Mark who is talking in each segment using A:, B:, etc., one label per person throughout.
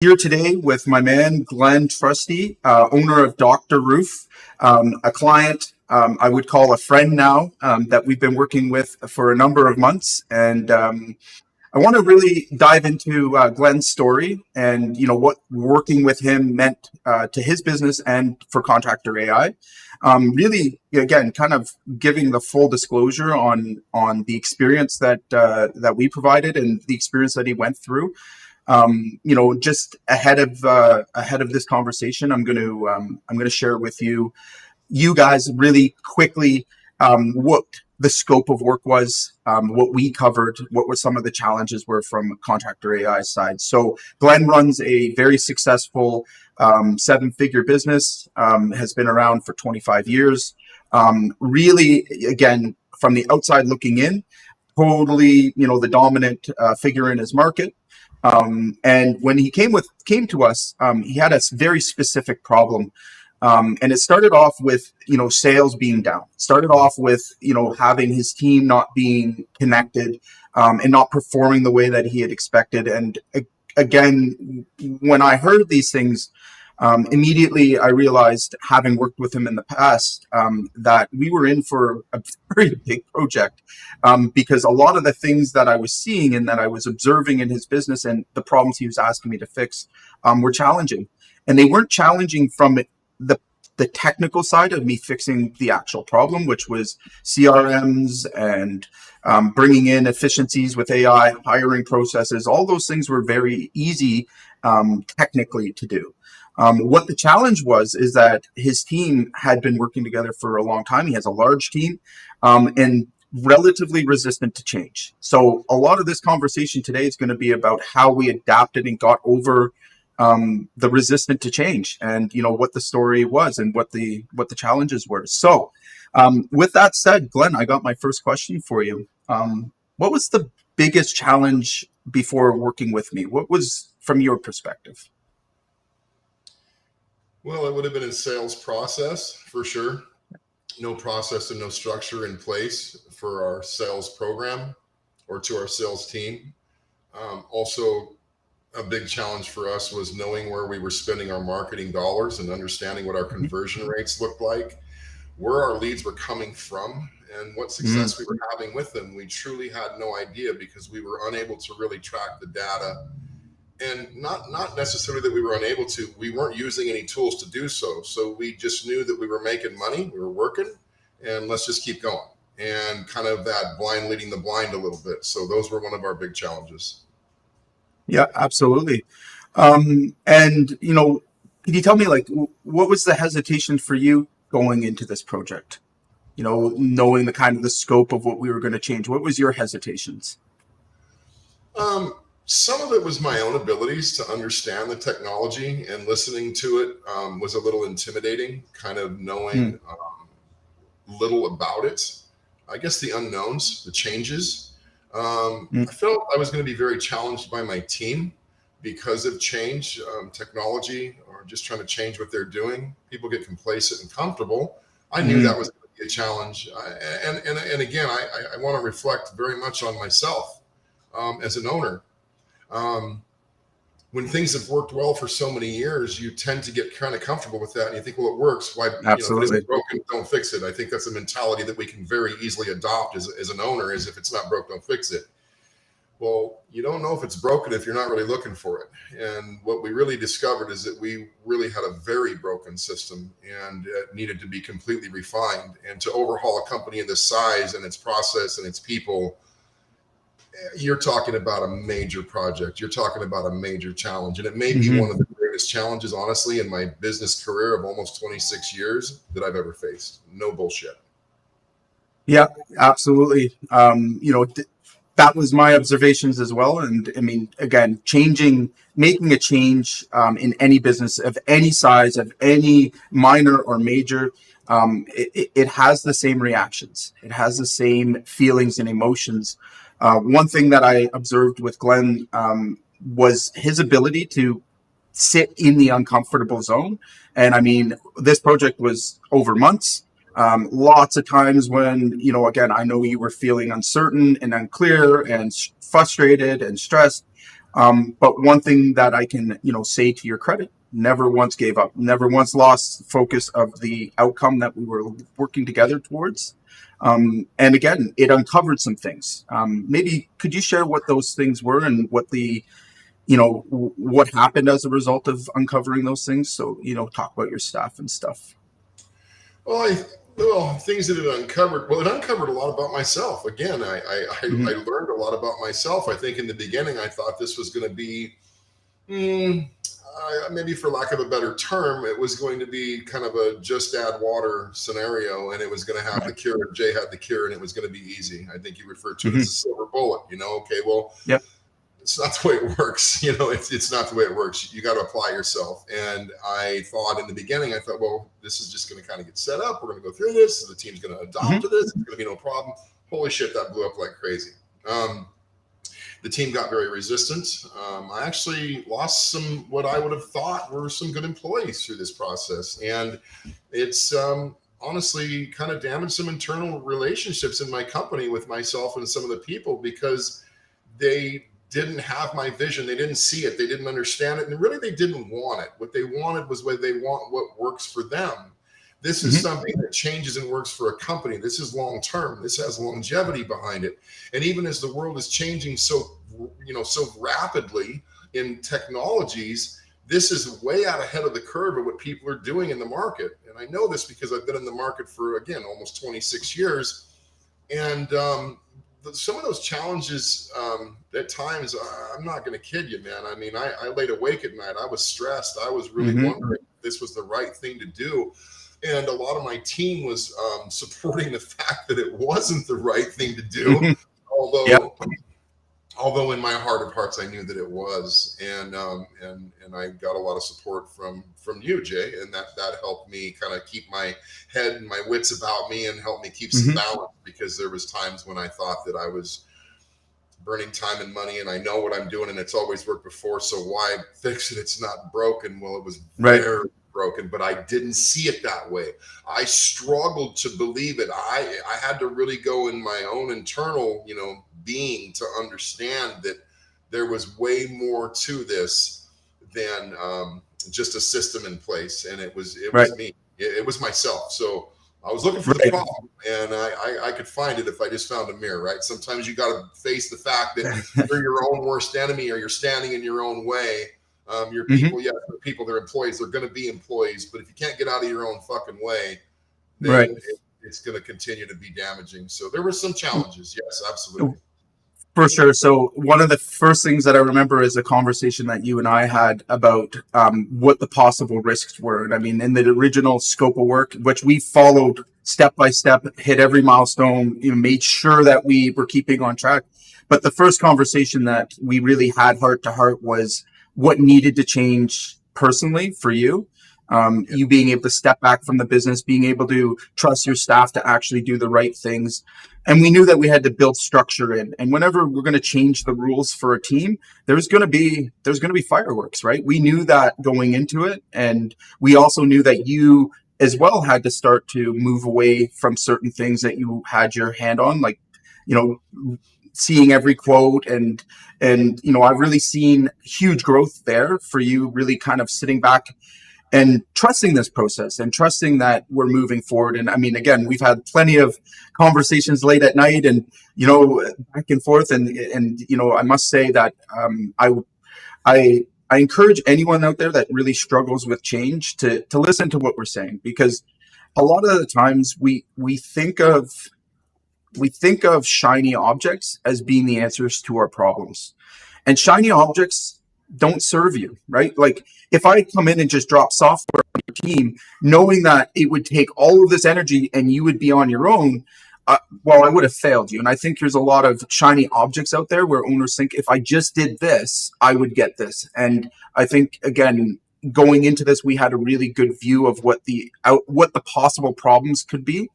A: Here today with my man, Glen Trusty, owner of Dr. Roof, a client I would call a friend now that we've been working with for a number of months. And I want to really dive into Glen's story and, what working with him meant to his business and for Contractor AI. Really, again, kind of giving the full disclosure on the experience that we provided and the experience that he went through. Just ahead of this conversation, I'm going to share with you guys really quickly what the scope of work was, what we covered, what were some of the challenges were from Contractor AI side. So Glen runs a very successful 7-figure business, has been around for 25 years. Really, again, from the outside looking in, totally, the dominant figure in his market. And when he came to us, he had a very specific problem. And it started off with, sales being down. It started off with, having his team not being connected, and not performing the way that he had expected. And again, when I heard these things, immediately I realized, having worked with him in the past, that we were in for a very big project, because a lot of the things that I was seeing and that I was observing in his business and the problems he was asking me to fix were challenging. And they weren't challenging from the technical side of me fixing the actual problem, which was CRMs and bringing in efficiencies with AI, hiring processes. All those things were very easy technically to do. What the challenge was is that his team had been working together for a long time. He has a large team, and relatively resistant to change. So a lot of this conversation today is going to be about how we adapted and got over the resistant to change, and what the story was and what the challenges were. So with that said, Glen, I got my first question for you. What was the biggest challenge before working with me? What was from your perspective?
B: Well, it would have been a sales process for sure. No process and no structure in place for our sales program or to our sales team. Also, a big challenge for us was knowing where we were spending our marketing dollars and understanding what our conversion rates looked like, where our leads were coming from, and what success we were having with them. We truly had no idea because we were unable to really track the data. And not necessarily that we were unable to, we weren't using any tools to do so. So we just knew that we were making money, we were working, and let's just keep going. And kind of that blind leading the blind a little bit. So those were one of our big challenges.
A: Yeah, absolutely. And, can you tell me, what was the hesitation for you going into this project? Knowing the kind of the scope of what we were going to change, what was your hesitations?
B: Some of it was my own abilities to understand the technology, and listening to it was a little intimidating, kind of knowing little about it. I guess the unknowns, the changes. I felt I was going to be very challenged by my team because of change, technology, or just trying to change what they're doing. People get complacent and comfortable. I knew that was going to be a challenge. And again, I want to reflect very much on myself as an owner. When things have worked well for so many years, you tend to get kind of comfortable with that, and you think, well, it works. Why?
A: Absolutely.
B: If it's broken, don't fix it. I think that's a mentality that we can very easily adopt as an owner, is if it's not broke, don't fix it. Well, you don't know if it's broken if you're not really looking for it. And what we really discovered is that we really had a very broken system, and it needed to be completely refined. And to overhaul a company in this size and its process and its people, you're talking about a major project. You're talking about a major challenge. And it may be one of the greatest challenges, honestly, in my business career of almost 26 years that I've ever faced. No bullshit.
A: Yeah, absolutely. That was my observations as well. And I mean, again, making a change in any business of any size, of any minor or major, it has the same reactions. It has the same feelings and emotions. One thing that I observed with Glen was his ability to sit in the uncomfortable zone. And I mean, this project was over months. Lots of times when, again, I know you were feeling uncertain and unclear and frustrated and stressed. But one thing that I can, say to your credit, never once gave up, never once lost focus of the outcome that we were working together towards. And again, it uncovered some things. Maybe could you share what those things were and what what happened as a result of uncovering those things? So, talk about your staff and stuff.
B: Well, things that it uncovered. Well, it uncovered a lot about myself. Again, I learned a lot about myself. I think in the beginning, I thought this was going to be, maybe for lack of a better term, it was going to be kind of a just add water scenario, and it was going to have the cure. Jay had the cure, and it was going to be easy. I think you referred to it as a silver bullet. Okay, well,
A: yep.
B: It's not the way it works. It's not the way it works. You got to apply yourself. And I thought in the beginning, well, this is just going to kind of get set up. We're going to go through this. The team's going to adopt to this. It's going to be no problem. Holy shit, that blew up like crazy. The team got very resistant. I actually lost what I would have thought were some good employees through this process. And it's honestly kind of damaged some internal relationships in my company with myself and some of the people, because they didn't have my vision. They didn't see it. They didn't understand it. And really, they didn't want it. What they wanted was what works for them. This is something that changes and works for a company. This is long-term. This has longevity behind it. And even as the world is changing so rapidly in technologies, this is way out ahead of the curve of what people are doing in the market. And I know this because I've been in the market for, again, almost 26 years. And, some of those challenges at times, I'm not going to kid you, man. I mean, I laid awake at night. I was stressed. I was really wondering if this was the right thing to do. And a lot of my team was supporting the fact that it wasn't the right thing to do. Although in my heart of hearts, I knew that it was. And I got a lot of support from you, Jay. And that helped me kind of keep my head and my wits about me and help me keep some balance, because there was times when I thought that I was burning time and money, and I know what I'm doing and it's always worked before. So why fix it? It's not broken. Well, it was very broken, but I didn't see it that way. I struggled to believe it. I had to really go in my own internal, being to understand that there was way more to this than just a system in place. And it was me. It was myself. So I was looking for the problem, and I could find it if I just found a mirror, right? Sometimes you got to face the fact that you're your own worst enemy, or you're standing in your own way. Your people, they're employees. They're going to be employees. But if you can't get out of your own fucking way, then it's going to continue to be damaging. So there were some challenges. Yes, absolutely.
A: For sure. So one of the first things that I remember is a conversation that you and I had about what the possible risks were. And I mean, in the original scope of work, which we followed step by step, hit every milestone, made sure that we were keeping on track. But the first conversation that we really had heart to heart was what needed to change personally for you. You being able to step back from the business, being able to trust your staff to actually do the right things. And we knew that we had to build structure in. And whenever we're going to change the rules for a team, there's going to be fireworks, right? We knew that going into it. And we also knew that you as well had to start to move away from certain things that you had your hand on, like, seeing every quote and I've really seen huge growth there for you, really kind of sitting back and trusting this process and trusting that we're moving forward. And I mean, again, we've had plenty of conversations late at night and, back and forth. And I must say that I encourage anyone out there that really struggles with change to listen to what we're saying, because a lot of the times we think of shiny objects as being the answers to our problems, and shiny objects don't serve you, right? Like if I come in and just drop software on your team, knowing that it would take all of this energy and you would be on your own, I would have failed you. And I think there's a lot of shiny objects out there where owners think, if I just did this, I would get this. And I think, again, going into this, we had a really good view of what the possible problems could be.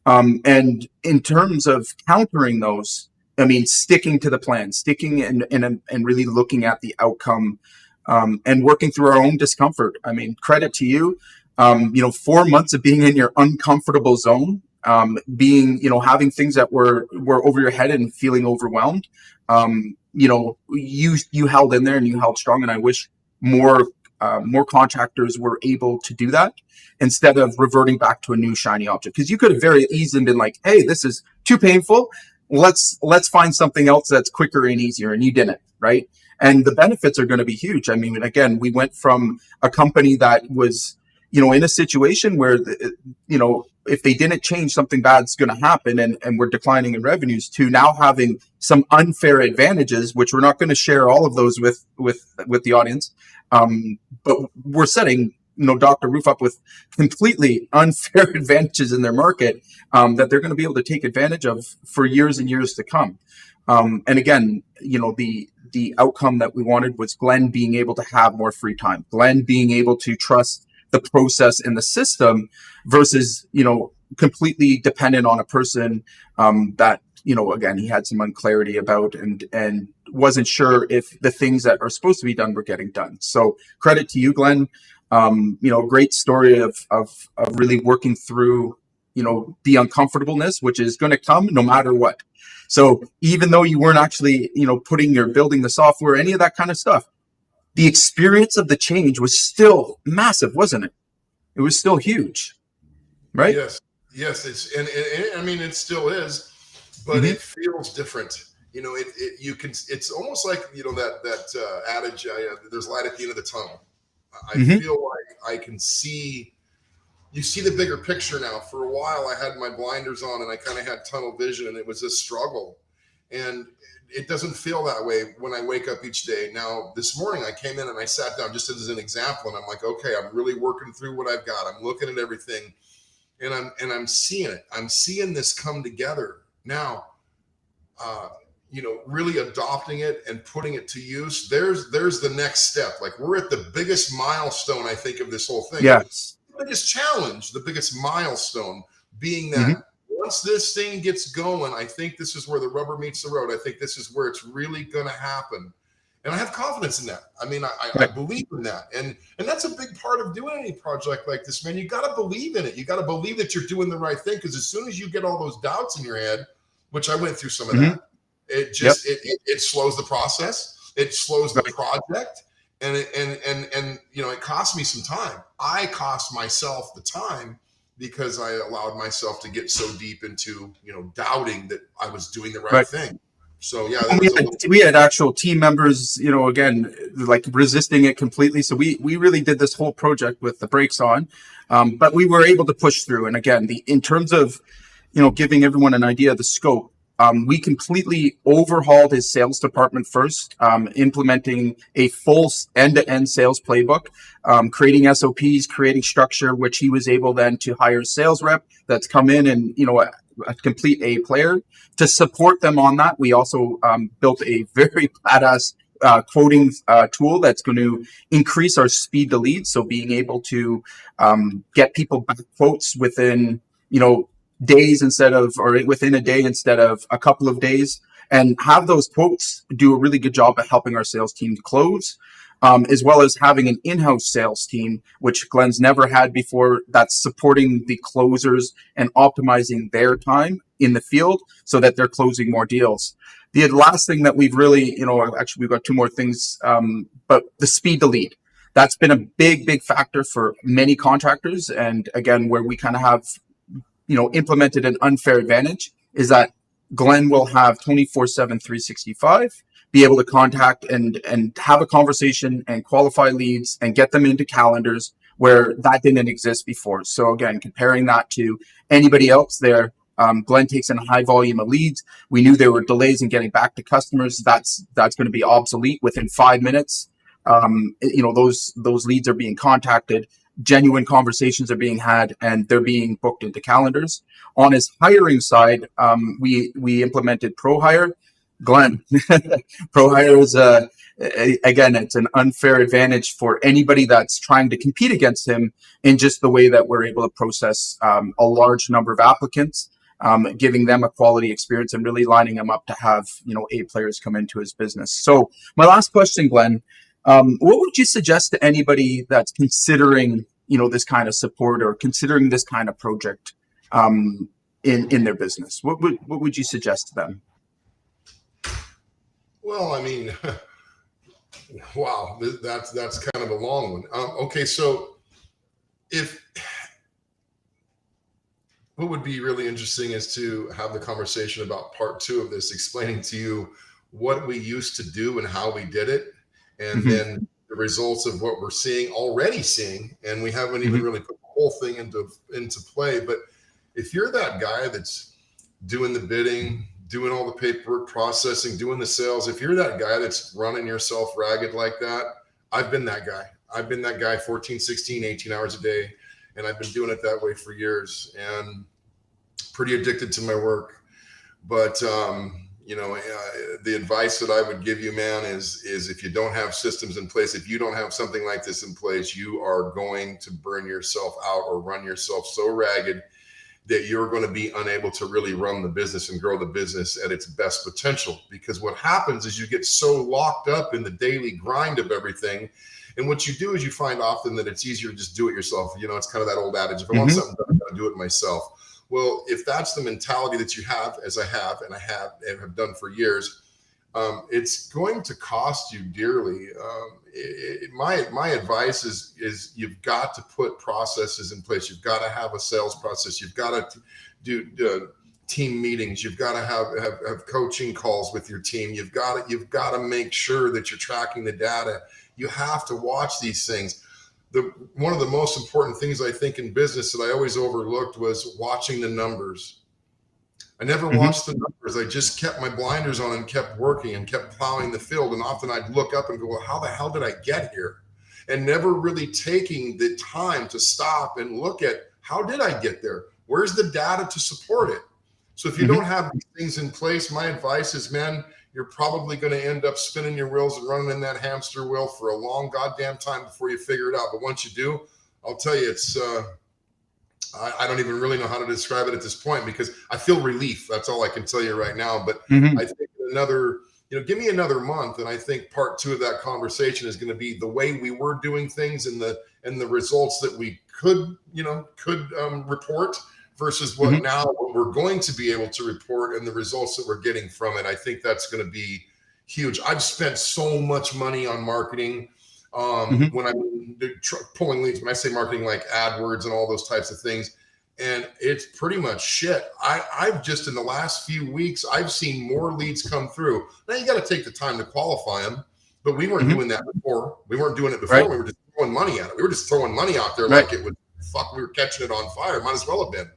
A: And in terms of countering those, I mean, sticking to the plan, sticking and really looking at the outcome, and working through our own discomfort. I mean, credit to you. 4 months of being in your uncomfortable zone, having things that were over your head and feeling overwhelmed. you held in there and you held strong. And I wish more contractors were able to do that instead of reverting back to a new shiny object. Because you could have very easily been like, hey, this is too painful. Let's find something else that's quicker and easier. And you didn't, right? And the benefits are going to be huge. I mean, again, we went from a company that was, in a situation where, if they didn't change, something bad's going to happen and we're declining in revenues, to now having some unfair advantages, which we're not going to share all of those with the audience. But we're setting, Dr. Roof up with completely unfair advantages in their market that they're going to be able to take advantage of for years and years to come. And again, the outcome that we wanted was Glen being able to have more free time, Glen being able to trust the process and the system versus, completely dependent on a person that, again, he had some unclarity about and wasn't sure if the things that are supposed to be done were getting done. So credit to you, Glen. Great story of really working through, the uncomfortableness, which is going to come no matter what. So even though you weren't actually, building the software, any of that kind of stuff, the experience of the change was still massive, wasn't it? It was still huge, right?
B: Yes. I mean, it still is, but it feels different. It's almost like, that adage, there's light at the end of the tunnel. I feel like I can see, you see the bigger picture now. For a while, I had my blinders on and I kind of had tunnel vision and it was a struggle. And it doesn't feel that way when I wake up each day. Now, this morning I came in and I sat down just as an example and I'm like, okay, I'm really working through what I've got. I'm looking at everything and I'm seeing it. I'm seeing this come together now. Really adopting it and putting it to use. There's the next step. Like, we're at the biggest milestone, I think, of this whole thing.
A: Yes.
B: The biggest challenge, the biggest milestone being that once this thing gets going, I think this is where the rubber meets the road. I think this is where it's really going to happen. And I have confidence in that. I mean, I believe in that. And that's a big part of doing any project like this, man. You got to believe in it. You got to believe that you're doing the right thing. Because as soon as you get all those doubts in your head, which I went through some of that, it just, it slows the process. It slows the project. And it cost me some time. I cost myself the time because I allowed myself to get so deep into, doubting that I was doing the right thing. So yeah,
A: we had actual team members, again, like resisting it completely. So we really did this whole project with the brakes on, but we were able to push through. And again, in terms of, giving everyone an idea of the scope, we completely overhauled his sales department first, implementing a full end-to-end sales playbook, creating SOPs, creating structure, which he was able then to hire a sales rep that's come in and, a complete A player to support them on that. We also built a very badass quoting tool that's going to increase our speed to lead. So being able to get people back quotes within, days or within a day instead of a couple of days, and have those quotes do a really good job at helping our sales team close, as well as having an in-house sales team, which Glen's never had before, that's supporting the closers and optimizing their time in the field so that they're closing more deals. The last thing that we've really, actually we've got two more things, but the speed to lead. That's been a big factor for many contractors. And again, where we kind of have implemented an unfair advantage is that Glen will have 24/7, 365, be able to contact and have a conversation and qualify leads and get them into calendars where that didn't exist before. So again, comparing that to anybody else there, Glen takes in a high volume of leads. We knew there were delays in getting back to customers. That's going to be obsolete within 5 minutes. Those leads are being contacted. Genuine conversations are being had and they're being booked into calendars. On his hiring side, we implemented ProHire. Glen, ProHire is again, it's an unfair advantage for anybody that's trying to compete against him in just the way that we're able to process a large number of applicants, giving them a quality experience and really lining them up to have A players come into his business. So my last question, Glen. What would you suggest to anybody that's considering, this kind of support or considering this kind of project in their business? What would you suggest to them?
B: Well, I mean, wow, that's kind of a long one. Okay, so if what would be really interesting is to have the conversation about part two of this, explaining to you what we used to do and how we did it, and
A: Hmm.
B: then the results of what we're already seeing, and we haven't even
A: Hmm.
B: really put the whole thing into play. But if you're that guy that's doing the bidding, doing all the paperwork processing, doing the sales, if you're that guy that's running yourself ragged like that, I've been that guy. I've been that guy 14, 16, 18 hours a day. And I've been doing it that way for years and pretty addicted to my work. But, the advice that I would give you, man, is if you don't have systems in place, if you don't have something like this in place, you are going to burn yourself out or run yourself so ragged that you're going to be unable to really run the business and grow the business at its best potential. Because what happens is you get so locked up in the daily grind of everything. And what you do is you find often that it's easier to just do it yourself. It's kind of that old adage, if I want something done, I'm going to do it myself. Well, if that's the mentality that you have, as I have, and have done for years, it's going to cost you dearly. My advice is you've got to put processes in place. You've got to have a sales process. You've got to do team meetings. You've got to have coaching calls with your team. You've got to make sure that you're tracking the data. You have to watch these things. One of the most important things I think in business that I always overlooked was watching the numbers. I never watched the numbers. I just kept my blinders on and kept working and kept plowing the field. And often I'd look up and go, well, how the hell did I get here? And never really taking the time to stop and look at, how did I get there? Where's the data to support it? So if you don't have these things in place, my advice is, man, you're probably going to end up spinning your wheels and running in that hamster wheel for a long goddamn time before you figure it out. But once you do, I'll tell you, it's I don't even really know how to describe it at this point, because I feel relief. That's all I can tell you right now. But I think give me another month, and I think part two of that conversation is going to be the way we were doing things and the results that we could report versus what we're going to be able to report and the results that we're getting from it. I think that's going to be huge. I've spent so much money on marketing. When I'm pulling leads, when I say marketing, like AdWords and all those types of things, and it's pretty much shit. I've just, in the last few weeks, I've seen more leads come through. Now you got to take the time to qualify them, but we weren't doing that before. We weren't doing it before. Right. We were just throwing money at it. We were just throwing money out there like it would, we were catching it on fire. Might as well have been.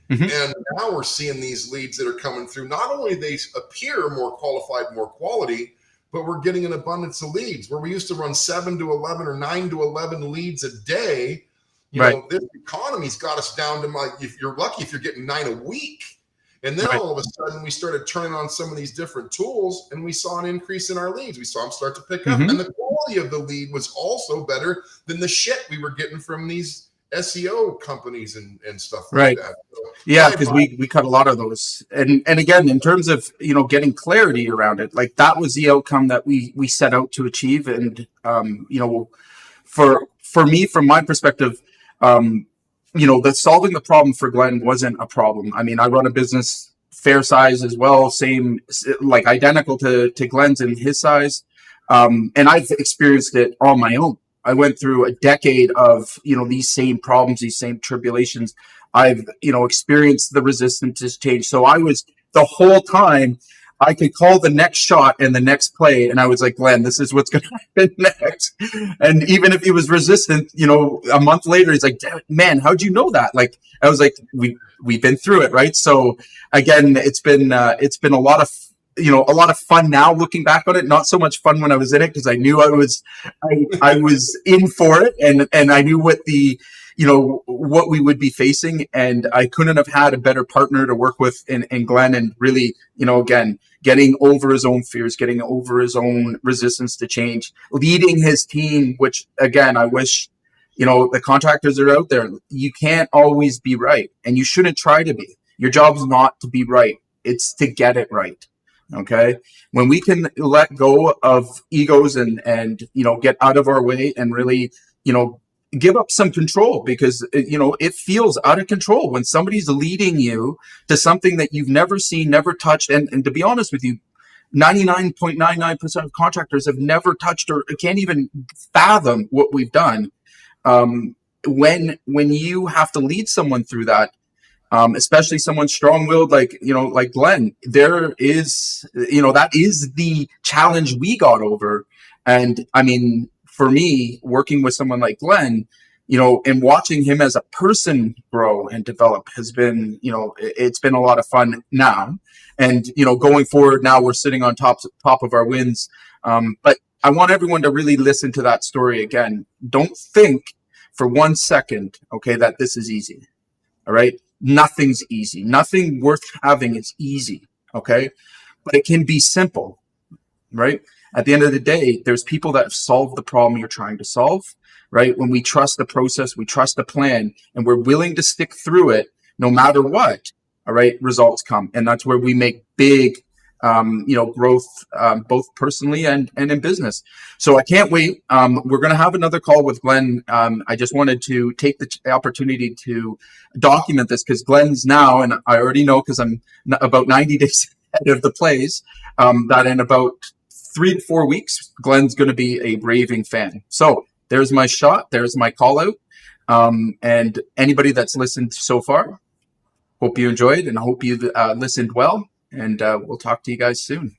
B: And now we're seeing these leads that are coming through. Not only they appear more qualified, more quality, but we're getting an abundance of leads where we used to run 7 to 11 or 9 to 11 leads a day. You know, this economy's got us down to if you're lucky, if you're getting 9 a week. And then all of a sudden we started turning on some of these different tools and we saw an increase in our leads. We saw them start to pick up, and the quality of the lead was also better than the shit we were getting from these SEO companies and stuff like that. So,
A: yeah, because we cut a lot of those. And again, in terms of, getting clarity around it, like that was the outcome that we set out to achieve. And, for me, from my perspective, the solving the problem for Glen wasn't a problem. I mean, I run a business fair size as well, same, like identical to Glen's and his size. And I've experienced it on my own. I went through a decade of, these same problems, these same tribulations. I've, experienced the resistance to change. So I was, the whole time, I could call the next shot and the next play, and I was like, Glen, this is what's going to happen next. And even if he was resistant, a month later, he's like, man, how'd you know that? Like, I was like, we've been through it, right? So again, it's been a lot of, a lot of fun now looking back on it. Not so much fun when I was in it, because I knew I was in for it, and I knew what what we would be facing, and I couldn't have had a better partner to work with in Glen, and really, again, getting over his own fears, getting over his own resistance to change, leading his team, which again, I wish, the contractors are out there. You can't always be right, and you shouldn't try to be. Your job is not to be right. It's to get it right. Okay. When we can let go of egos and get out of our way and really, give up some control, because, it feels out of control when somebody's leading you to something that you've never seen, never touched. And to be honest with you, 99.99% of contractors have never touched or can't even fathom what we've done. When you have to lead someone through that, especially someone strong-willed like Glen, there is, that is the challenge we got over. And I mean, for me, working with someone like Glen, and watching him as a person grow and develop has been, it's been a lot of fun now. And, going forward now, we're sitting on top of our wins. But I want everyone to really listen to that story again. Don't think for 1 second, okay, that this is easy. All right. Nothing's easy. Nothing worth having is easy. Okay. But it can be simple, right? At the end of the day, there's people that have solved the problem you're trying to solve, right? When we trust the process, we trust the plan, and we're willing to stick through it no matter what, all right, results come. And that's where we make big, growth, both personally and in business. So I can't wait. We're going to have another call with Glen. I just wanted to take the opportunity to document this because Glen's now, and I already know because I'm about 90 days ahead of the plays, that in about 3 to 4 weeks, Glen's going to be a raving fan. So there's my shot. There's my call out. And anybody that's listened so far, hope you enjoyed and I hope you listened well. And we'll talk to you guys soon.